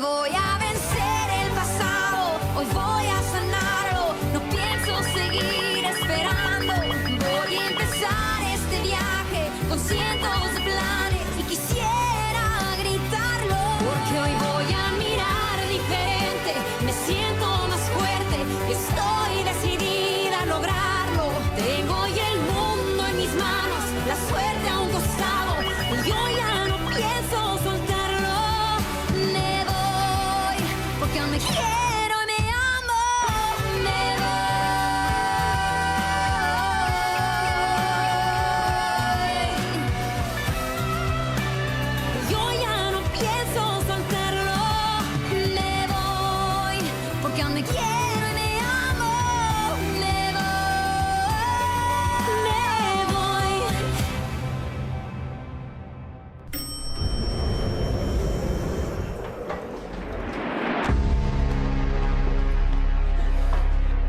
voy a vencer el pasado, hoy voy a sanarlo, no pienso seguir esperando. Voy a empezar este viaje con cientos de planes y quisiera gritarlo, porque hoy voy a mirar diferente, me siento más fuerte y estoy decidida a lograrlo. Tengo hoy el mundo en mis manos, la suerte a un costado, y yo ya no pienso soltarlo. Me voy, porque aún me quiero y me amo. Me voy, yo ya no pienso soltarlo. Me voy, porque aún me quiero y me amo. Me voy.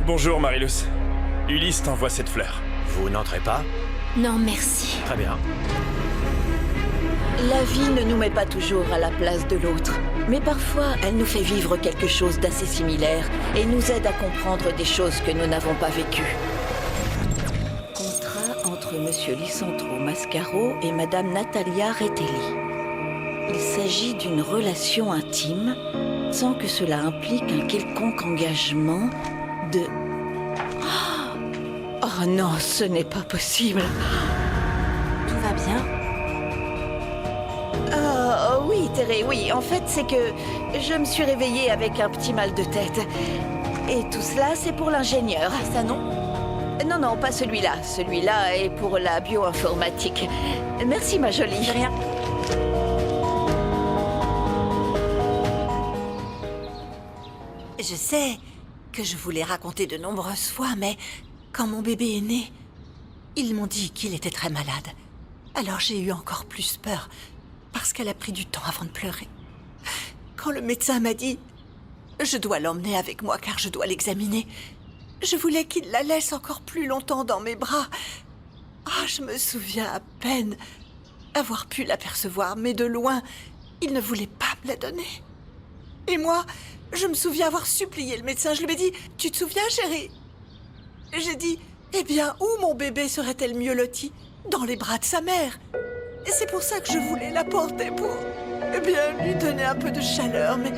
Bonjour Marilus. Ulysse t'envoie cette fleur. Vous n'entrez pas? Non, merci. Très bien. La vie ne nous met pas toujours à la place de l'autre, mais parfois elle nous fait vivre quelque chose d'assez similaire et nous aide à comprendre des choses que nous n'avons pas vécues. Contrat entre Monsieur Licentro Mascaro et Madame Natalia Retelli. Il s'agit d'une relation intime, sans que cela implique un quelconque engagement de... Oh non, ce n'est pas possible. Tout va bien? Oui, Terry, oui. En fait, c'est que je me suis réveillée avec un petit mal de tête. Et tout cela, c'est pour l'ingénieur. Ah, ça non? Non, non, pas celui-là. Celui-là est pour la bioinformatique. Merci, ma jolie. De rien. Je sais que je vous l'ai raconté de nombreuses fois, mais quand mon bébé est né, ils m'ont dit qu'il était très malade. Alors j'ai eu encore plus peur, parce qu'elle a pris du temps avant de pleurer. Quand le médecin m'a dit « Je dois l'emmener avec moi car je dois l'examiner », je voulais qu'il la laisse encore plus longtemps dans mes bras. Ah, je me souviens à peine avoir pu l'apercevoir, mais de loin, il ne voulait pas me la donner. Et moi, je me souviens avoir supplié le médecin. Je lui ai dit « Tu te souviens, chérie ?» J'ai dit « Eh bien, où mon bébé serait-elle mieux loti ? Dans les bras de sa mère. » Et c'est pour ça que je voulais la porter pour, eh bien, lui donner un peu de chaleur, mais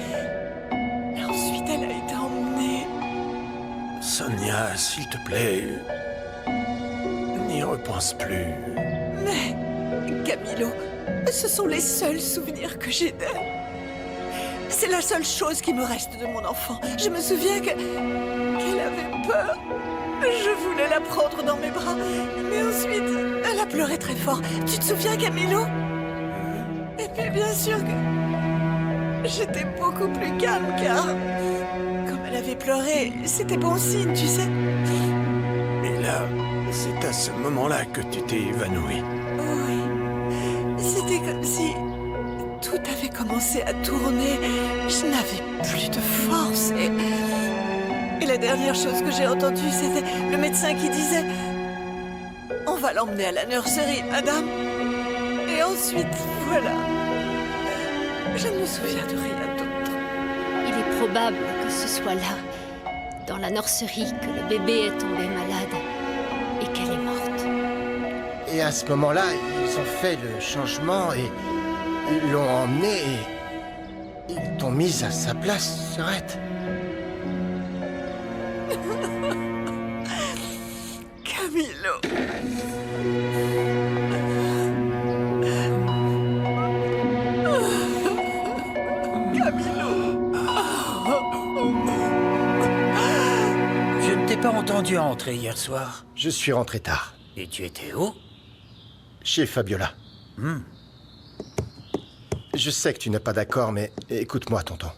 ensuite elle a été emmenée. Sonia, s'il te plaît, n'y repense plus. Mais, Camilo, ce sont les seuls souvenirs que j'ai d'elle. C'est la seule chose qui me reste de mon enfant. Je me souviens qu'elle avait peur. Je voulais la prendre dans mes bras, mais ensuite, elle a pleuré très fort. Tu te souviens, Camilo? Et puis, bien sûr que j'étais beaucoup plus calme, car comme elle avait pleuré, c'était bon signe, tu sais. Et là, c'est à ce moment-là que tu t'es évanoui. Oui, c'était comme si tout avait commencé à tourner. Je n'avais plus de force et la dernière chose que j'ai entendue, c'était le médecin qui disait « On va l'emmener à la nurserie, madame. » Et ensuite, voilà. Je ne me souviens de rien d'autre. Il est probable que ce soit là, dans la nurserie, que le bébé est tombé malade et qu'elle est morte. Et à ce moment-là, ils ont fait le changement et ils l'ont emmené et ils t'ont mise à sa place, Sorette. Camilo. Camilo. Je ne t'ai pas entendu entrer hier soir. Je suis rentré tard. Et tu étais où? Chez Fabiola. Je sais que tu n'es pas d'accord, mais écoute-moi, tonton.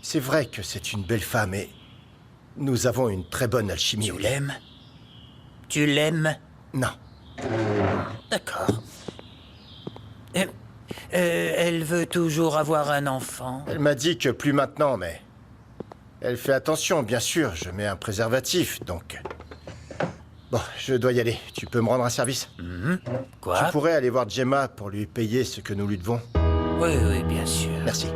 C'est vrai que c'est une belle femme et nous avons une très bonne alchimie. Tu l'aimes? Tu l'aimes? Non. D'accord. Elle veut toujours avoir un enfant. Elle m'a dit que plus maintenant, mais... Elle fait attention, bien sûr. Je mets un préservatif, donc... Bon, je dois y aller. Tu peux me rendre un service? Quoi? Tu pourrais aller voir Gemma pour lui payer ce que nous lui devons? Oui, oui, bien sûr. Merci.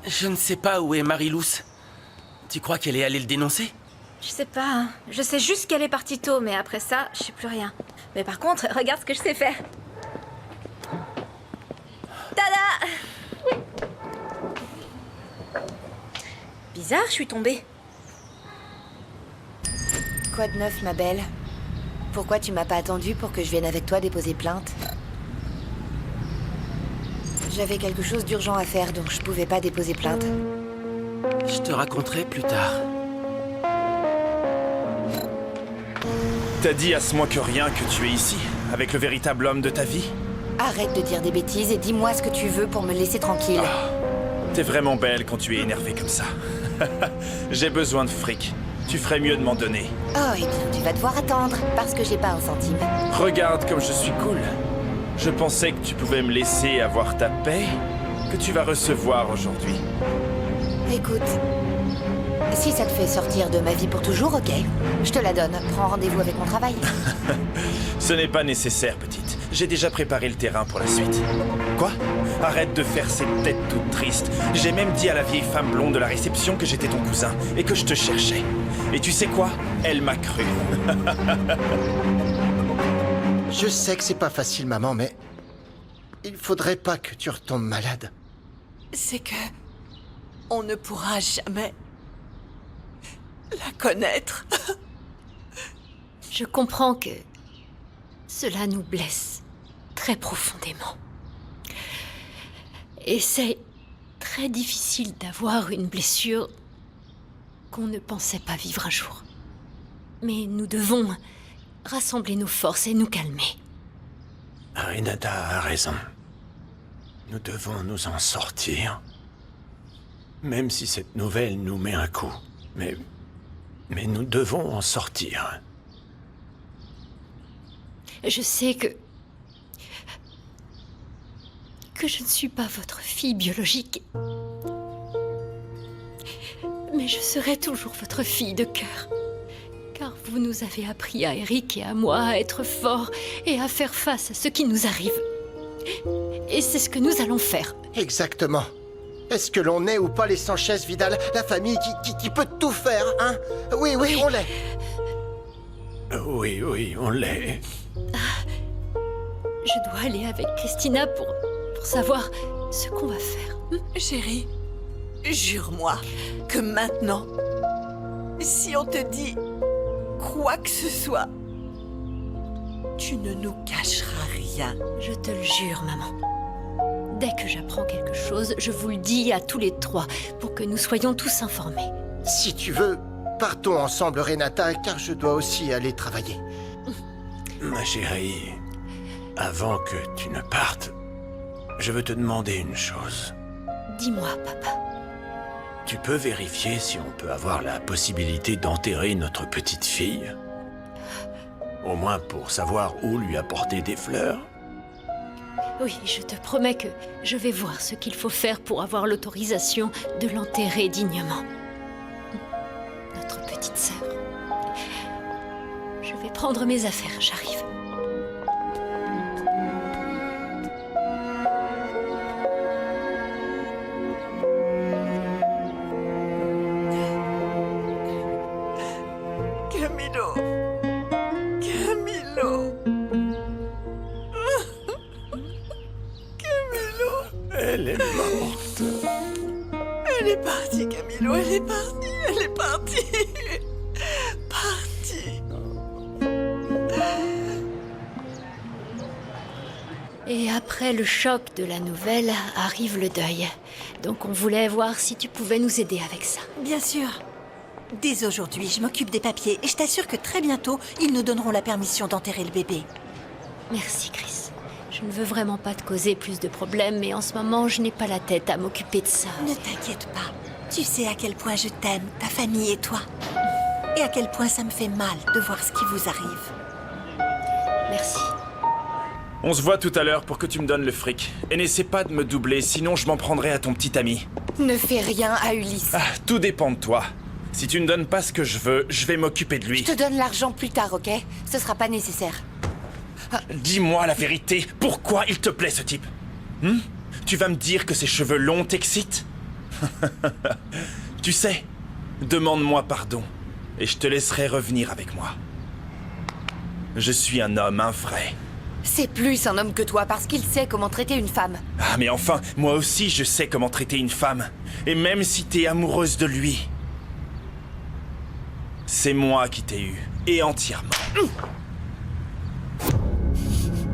Je ne sais pas où est Marie-Luce. Tu crois qu'elle est allée le dénoncer? Je sais pas, hein. Je sais juste qu'elle est partie tôt, mais après ça, je sais plus rien. Mais par contre, regarde ce que je sais faire. Tada! Oui. Bizarre, je suis tombée. Quoi de neuf, ma belle? Pourquoi tu m'as pas attendu pour que je vienne avec toi déposer plainte? J'avais quelque chose d'urgent à faire, donc je pouvais pas déposer plainte. Je te raconterai plus tard. T'as dit à ce moins que rien que tu es ici, avec le véritable homme de ta vie? Arrête de dire des bêtises et dis-moi ce que tu veux pour me laisser tranquille. T'es vraiment belle quand tu es énervée comme ça. J'ai besoin de fric. Tu ferais mieux de m'en donner. Oh, eh bien, tu vas devoir attendre, parce que j'ai pas un centime. Regarde comme je suis cool. Je pensais que tu pouvais me laisser avoir ta paix, que tu vas recevoir aujourd'hui. Écoute, si ça te fait sortir de ma vie pour toujours, ok. Je te la donne. Prends rendez-vous avec mon travail. Ce n'est pas nécessaire, petite. J'ai déjà préparé le terrain pour la suite. Quoi? Arrête de faire cette tête toute triste. J'ai même dit à la vieille femme blonde de la réception que j'étais ton cousin et que je te cherchais. Et tu sais quoi? Elle m'a cru. Je sais que c'est pas facile, maman, mais... il faudrait pas que tu retombes malade. C'est que... on ne pourra jamais... la connaître. Je comprends que cela nous blesse très profondément. Et c'est très difficile d'avoir une blessure qu'on ne pensait pas vivre un jour. Mais nous devons rassembler nos forces et nous calmer. Renata a raison. Nous devons nous en sortir. Même si cette nouvelle nous met un coup. Mais nous devons en sortir. Je sais que je ne suis pas votre fille biologique. Mais je serai toujours votre fille de cœur. Car vous nous avez appris à Eric et à moi à être forts et à faire face à ce qui nous arrive. Et c'est ce que nous allons faire. Exactement. Est-ce que l'on est ou pas les Sanchez-Vidal, la famille qui peut tout faire, hein? Oui, oui, on l'est. Oui, on l'est. Je dois aller avec Christina pour savoir ce qu'on va faire. Chérie, jure-moi que maintenant, si on te dit quoi que ce soit, tu ne nous cacheras rien. Je te le jure, maman. Dès que j'apprends quelque chose, je vous le dis à tous les trois pour que nous soyons tous informés. Si tu veux, partons ensemble, Renata, car je dois aussi aller travailler. Ma chérie, avant que tu ne partes, je veux te demander une chose. Dis-moi, papa. Tu peux vérifier si on peut avoir la possibilité d'enterrer notre petite fille? Au moins pour savoir où lui apporter des fleurs? Oui, je te promets que je vais voir ce qu'il faut faire pour avoir l'autorisation de l'enterrer dignement. Notre petite sœur. Je vais prendre mes affaires, j'arrive. Camilo. Camilo. Elle est morte. Elle est partie, Camilo, elle est partie, elle est partie. Partie. Et après le choc de la nouvelle, arrive le deuil. Donc on voulait voir si tu pouvais nous aider avec ça. Bien sûr. Dès aujourd'hui, je m'occupe des papiers et je t'assure que très bientôt, ils nous donneront la permission d'enterrer le bébé. Merci, Chris. Je ne veux vraiment pas te causer plus de problèmes, mais en ce moment, je n'ai pas la tête à m'occuper de ça. Ne t'inquiète pas. Tu sais à quel point je t'aime, ta famille et toi. Et à quel point ça me fait mal de voir ce qui vous arrive. Merci. On se voit tout à l'heure pour que tu me donnes le fric. Et n'essaie pas de me doubler, sinon je m'en prendrai à ton petit ami. Ne fais rien à Ulysse. Ah, tout dépend de toi. Si tu ne donnes pas ce que je veux, je vais m'occuper de lui. Je te donne l'argent plus tard, ok? Ce sera pas nécessaire. Dis-moi la vérité, pourquoi il te plaît ce type? Tu vas me dire que ses cheveux longs t'excitent? Tu sais, demande-moi pardon, et je te laisserai revenir avec moi. Je suis un homme, un vrai. C'est plus un homme que toi parce qu'il sait comment traiter une femme. Ah, mais enfin, moi aussi je sais comment traiter une femme. Et même si t'es amoureuse de lui, c'est moi qui t'ai eu, et entièrement.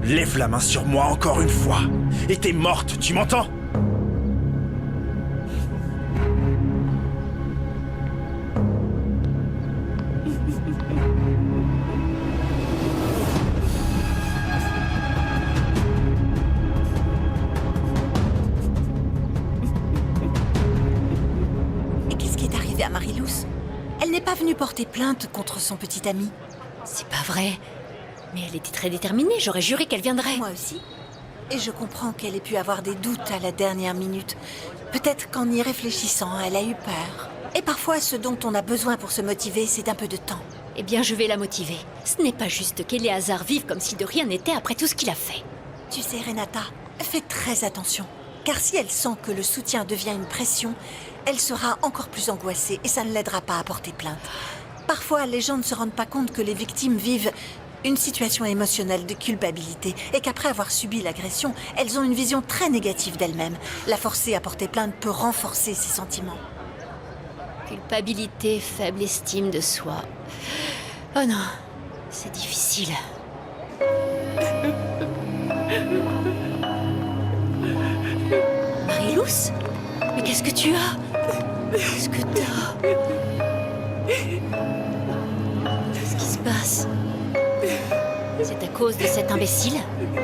Lève la main sur moi encore une fois, et t'es morte, tu m'entends? Et qu'est-ce qui est arrivé à Marie-Luce? Elle n'est pas venue porter plainte contre son petit ami. C'est pas vrai. Mais elle était très déterminée, j'aurais juré qu'elle viendrait. Moi aussi. Et je comprends qu'elle ait pu avoir des doutes à la dernière minute. Peut-être qu'en y réfléchissant, elle a eu peur. Et parfois, ce dont on a besoin pour se motiver, c'est un peu de temps. Eh bien, je vais la motiver. Ce n'est pas juste qu'Éléazar vive comme si de rien n'était après tout ce qu'il a fait. Tu sais, Renata, fais très attention. Car si elle sent que le soutien devient une pression, elle sera encore plus angoissée et ça ne l'aidera pas à porter plainte. Parfois, les gens ne se rendent pas compte que les victimes vivent une situation émotionnelle de culpabilité et qu'après avoir subi l'agression, elles ont une vision très négative d'elles-mêmes. La forcer à porter plainte peut renforcer ces sentiments. Culpabilité, faible estime de soi. Oh non, c'est difficile. Marie-Luce? Mais qu'est-ce que tu as? Qu'est-ce que t'as? Qu'est-ce qui se passe? C'est à cause de cet imbécile?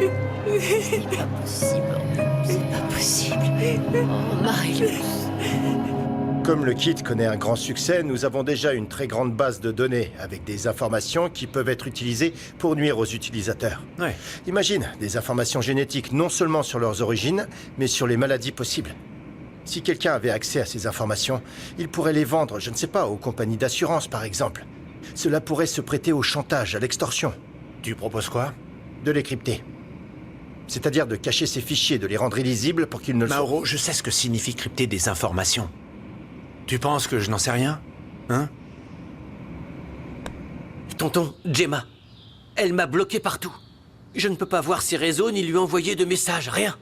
Ce n'est pas possible. C'est pas possible. Oh, Marie-Luce. Comme le kit connaît un grand succès, nous avons déjà une très grande base de données avec des informations qui peuvent être utilisées pour nuire aux utilisateurs. Ouais. Imagine, des informations génétiques non seulement sur leurs origines, mais sur les maladies possibles. Si quelqu'un avait accès à ces informations, il pourrait les vendre, je ne sais pas, aux compagnies d'assurance par exemple. Cela pourrait se prêter au chantage, à l'extorsion. Tu proposes quoi? De les crypter. C'est-à-dire de cacher ces fichiers, de les rendre illisibles pour qu'ils ne le soient. Mauro, je sais ce que signifie crypter des informations. Tu penses que je n'en sais rien? Hein? Tonton, Gemma, elle m'a bloqué partout. Je ne peux pas voir ses réseaux ni lui envoyer de messages, rien.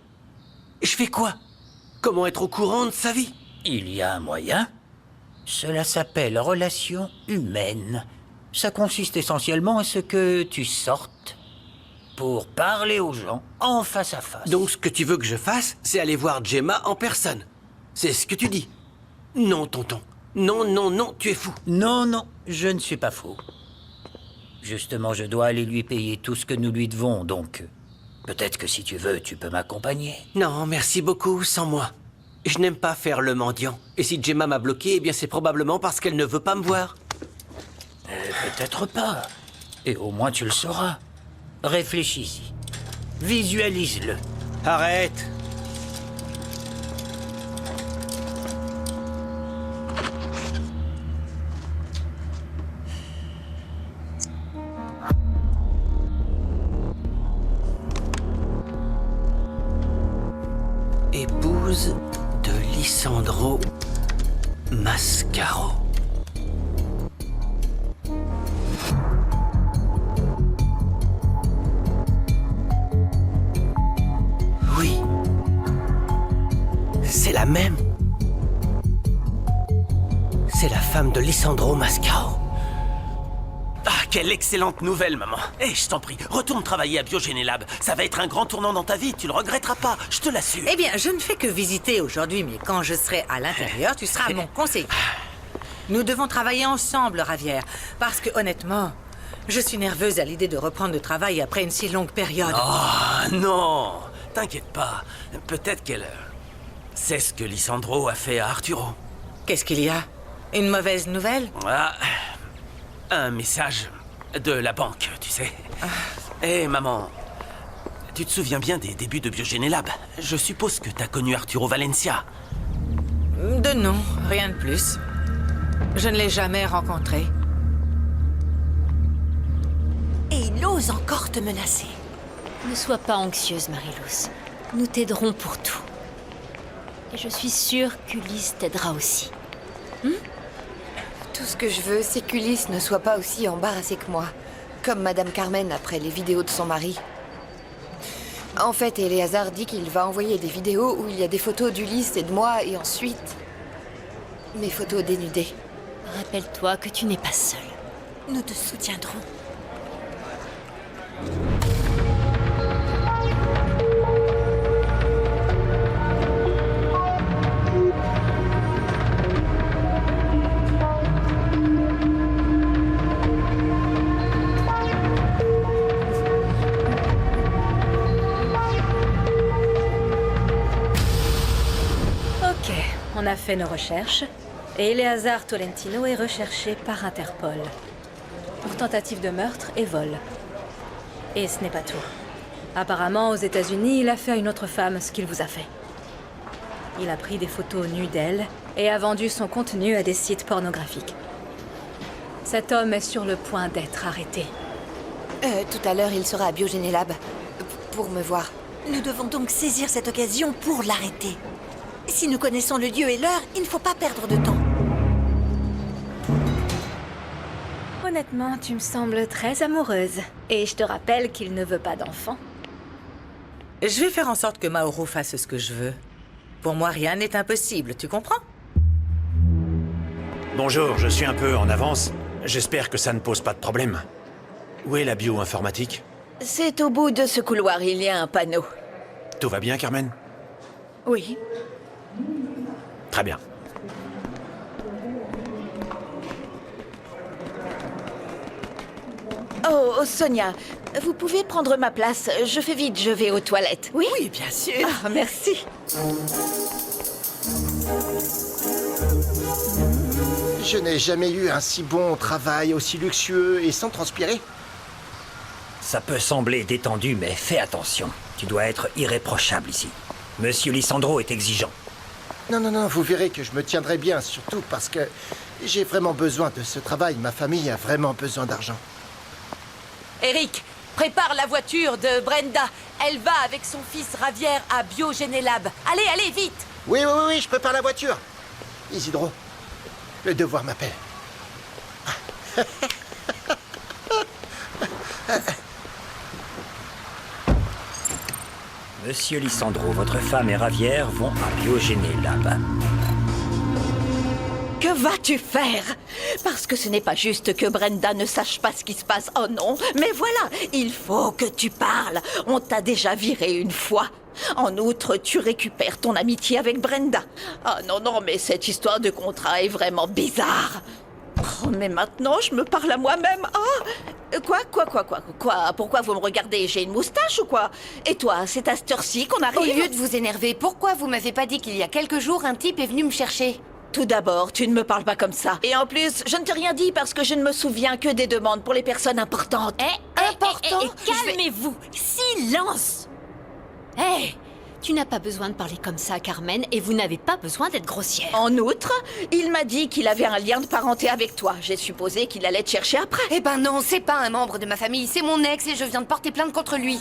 Je fais quoi? Comment être au courant de sa vie? Il y a un moyen. Cela s'appelle relation humaine. Ça consiste essentiellement à ce que tu sortes pour parler aux gens en face à face. Donc ce que tu veux que je fasse, c'est aller voir Gemma en personne. C'est ce que tu dis. Non, tonton. Non, non, non, tu es fou. Non, non, je ne suis pas fou. Justement, je dois aller lui payer tout ce que nous lui devons, donc peut-être que si tu veux, tu peux m'accompagner. Non, merci beaucoup, sans moi. Je n'aime pas faire le mendiant. Et si Gemma m'a bloqué, eh bien c'est probablement parce qu'elle ne veut pas me voir. Peut-être pas. Et au moins tu le sauras. Réfléchis-y. Visualise-le. Arrête. Épouse de Lisandro Mascaro. Oui. C'est la même. C'est la femme de Lisandro Mascaro. Ah, quelle excellente nouvelle, maman. Eh, je t'en prie, retourne travailler à Biogénélab. Ça va être un grand tournant dans ta vie, tu le regretteras pas, je te l'assure. Eh bien, je ne fais que visiter aujourd'hui, mais quand je serai à l'intérieur, tu seras mon conseiller. Nous devons travailler ensemble, Ravière, parce que honnêtement, je suis nerveuse à l'idée de reprendre le travail après une si longue période. Oh, non, t'inquiète pas. Peut-être qu'elle sait ce que Lisandro a fait à Arturo. Qu'est-ce qu'il y a? Une mauvaise nouvelle? Ah, un message de la banque, tu sais. Eh, maman, tu te souviens bien des débuts de Biogénélab? Je suppose que t'as connu Arturo Valencia. De nom, rien de plus. Je ne l'ai jamais rencontré. Et il ose encore te menacer. Ne sois pas anxieuse, Marie-Luce. Nous t'aiderons pour tout. Et je suis sûre qu'Ulysse t'aidera aussi. Tout ce que je veux, c'est qu'Ulysse ne soit pas aussi embarrassé que moi. Comme Madame Carmen après les vidéos de son mari. En fait, Éléazar dit qu'il va envoyer des vidéos où il y a des photos d'Ulysse et de moi, et ensuite... mes photos dénudées. Rappelle-toi que tu n'es pas seule. Nous te soutiendrons. Ok, on a fait nos recherches. Et Eleazar Tolentino est recherché par Interpol. Pour tentative de meurtre et vol. Et ce n'est pas tout. Apparemment, aux États-Unis, il a fait à une autre femme ce qu'il vous a fait. Il a pris des photos nues d'elle et a vendu son contenu à des sites pornographiques. Cet homme est sur le point d'être arrêté. Tout à l'heure, il sera à Biogénélab. Pour me voir. Nous devons donc saisir cette occasion pour l'arrêter. Si nous connaissons le lieu et l'heure, il ne faut pas perdre de temps. Honnêtement, tu me sembles très amoureuse. Et je te rappelle qu'il ne veut pas d'enfant. Je vais faire en sorte que Mauro fasse ce que je veux. Pour moi, rien n'est impossible, tu comprends? Bonjour, je suis un peu en avance. J'espère que ça ne pose pas de problème. Où est la bioinformatique? C'est au bout de ce couloir, il y a un panneau. Tout va bien, Carmen? Oui. Très bien. Oh, Sonia, vous pouvez prendre ma place. Je fais vite, je vais aux toilettes. Oui? Oui, bien sûr. Ah, merci. Je n'ai jamais eu un si bon travail, aussi luxueux et sans transpirer. Ça peut sembler détendu, mais fais attention. Tu dois être irréprochable ici. Monsieur Lisandro est exigeant. Non, non, non, vous verrez que je me tiendrai bien, surtout parce que j'ai vraiment besoin de ce travail. Ma famille a vraiment besoin d'argent. Eric, prépare la voiture de Brenda. Elle va avec son fils Javier à Biogénélab. Allez, allez, vite! Oui, oui, oui, oui, je prépare la voiture. Isidro, le devoir m'appelle. Monsieur Lisandro, votre femme et Javier vont à Biogénélab. Que vas-tu faire? Parce que ce n'est pas juste que Brenda ne sache pas ce qui se passe. Oh non, mais voilà, il faut que tu parles. On t'a déjà viré une fois. En outre, tu récupères ton amitié avec Brenda. Ah non, non, mais cette histoire de contrat est vraiment bizarre. Oh, mais maintenant, je me parle à moi-même. Ah! Quoi? Pourquoi vous me regardez? J'ai une moustache ou quoi? Et toi, c'est à cette heure-ci qu'on arrive? Au lieu de vous énerver, pourquoi vous m'avez pas dit qu'il y a quelques jours, un type est venu me chercher? Tout d'abord, tu ne me parles pas comme ça. Et en plus, je ne t'ai rien dit parce que je ne me souviens que des demandes pour les personnes importantes. Important? Calmez-vous! Silence! Hé! Tu n'as pas besoin de parler comme ça, Carmen, et vous n'avez pas besoin d'être grossière. En outre, il m'a dit qu'il avait un lien de parenté avec toi. J'ai supposé qu'il allait te chercher après. Eh ben non, c'est pas un membre de ma famille, c'est mon ex et je viens de porter plainte contre lui.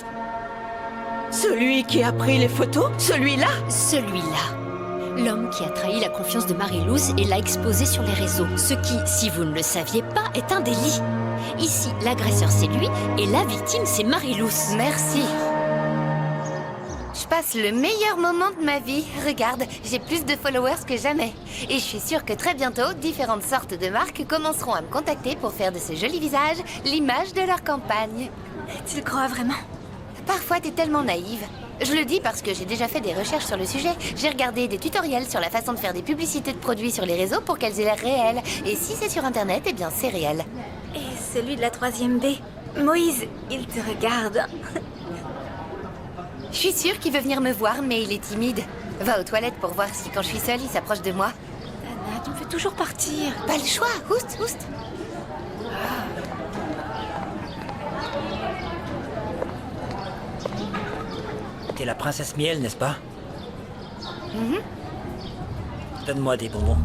Celui qui a pris les photos? Celui-là? Celui-là. L'homme qui a trahi la confiance de Marie-Louise et l'a exposée sur les réseaux. Ce qui, si vous ne le saviez pas, est un délit. Ici, l'agresseur c'est lui et la victime c'est Marie-Louise. Merci. Je passe le meilleur moment de ma vie. Regarde, j'ai plus de followers que jamais. Et je suis sûre que très bientôt, différentes sortes de marques commenceront à me contacter pour faire de ce joli visage l'image de leur campagne. Tu le crois vraiment? Parfois, t'es tellement naïve. Je le dis parce que j'ai déjà fait des recherches sur le sujet. J'ai regardé des tutoriels sur la façon de faire des publicités de produits sur les réseaux pour qu'elles aient l'air réelles. Et si c'est sur Internet, eh bien, c'est réel. Et celui de la 3e B? Moïse, il te regarde. Je suis sûre qu'il veut venir me voir, mais il est timide. Va aux toilettes pour voir si quand je suis seule, il s'approche de moi. Dana, tu me fais toujours partir. Pas le choix. Oust, oust. T'es la princesse Miel, n'est-ce pas? Donne-moi des bonbons.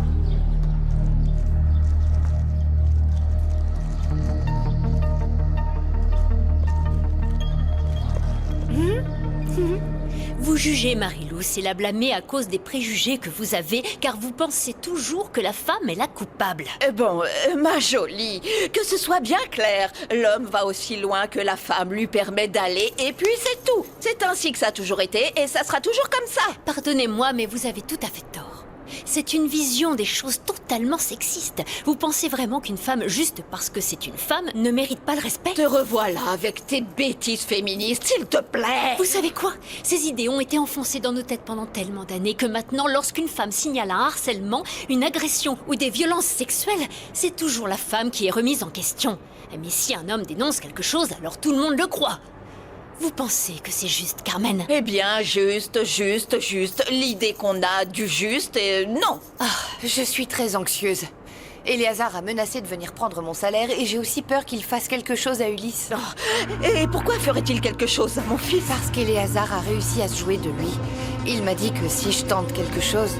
Vous jugez Marie-Louise tous et la blâmer à cause des préjugés que vous avez, car vous pensez toujours que la femme est la coupable. Bon, ma jolie, que ce soit bien clair, l'homme va aussi loin que la femme lui permet d'aller, et puis c'est tout. C'est ainsi que ça a toujours été, et ça sera toujours comme ça. Pardonnez-moi, mais vous avez tout à fait tort. C'est une vision des choses totalement sexiste. Vous pensez vraiment qu'une femme, juste parce que c'est une femme, ne mérite pas le respect? Te revoilà avec tes bêtises féministes, s'il te plaît. Vous savez quoi? Ces idées ont été enfoncées dans nos têtes pendant tellement d'années que maintenant, lorsqu'une femme signale un harcèlement, une agression ou des violences sexuelles, c'est toujours la femme qui est remise en question. Mais si un homme dénonce quelque chose, alors tout le monde le croit. Vous pensez que c'est juste, Carmen? Eh bien, juste. L'idée qu'on a du juste, non. Je suis très anxieuse. Eleazar a menacé de venir prendre mon salaire et j'ai aussi peur qu'il fasse quelque chose à Ulysse. Et pourquoi ferait-il quelque chose à mon fils? Parce qu'Eleazar a réussi à se jouer de lui. Il m'a dit que si je tente quelque chose,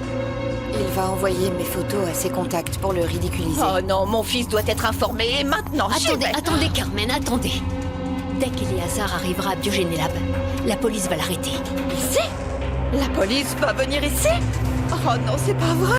il va envoyer mes photos à ses contacts pour le ridiculiser. Oh non, mon fils doit être informé et maintenant. Attendez, Carmen, attendez. Dès qu'Eleazar arrivera à Biogénélab, la police va l'arrêter. Ici? La police va venir ici? Oh non, c'est pas vrai.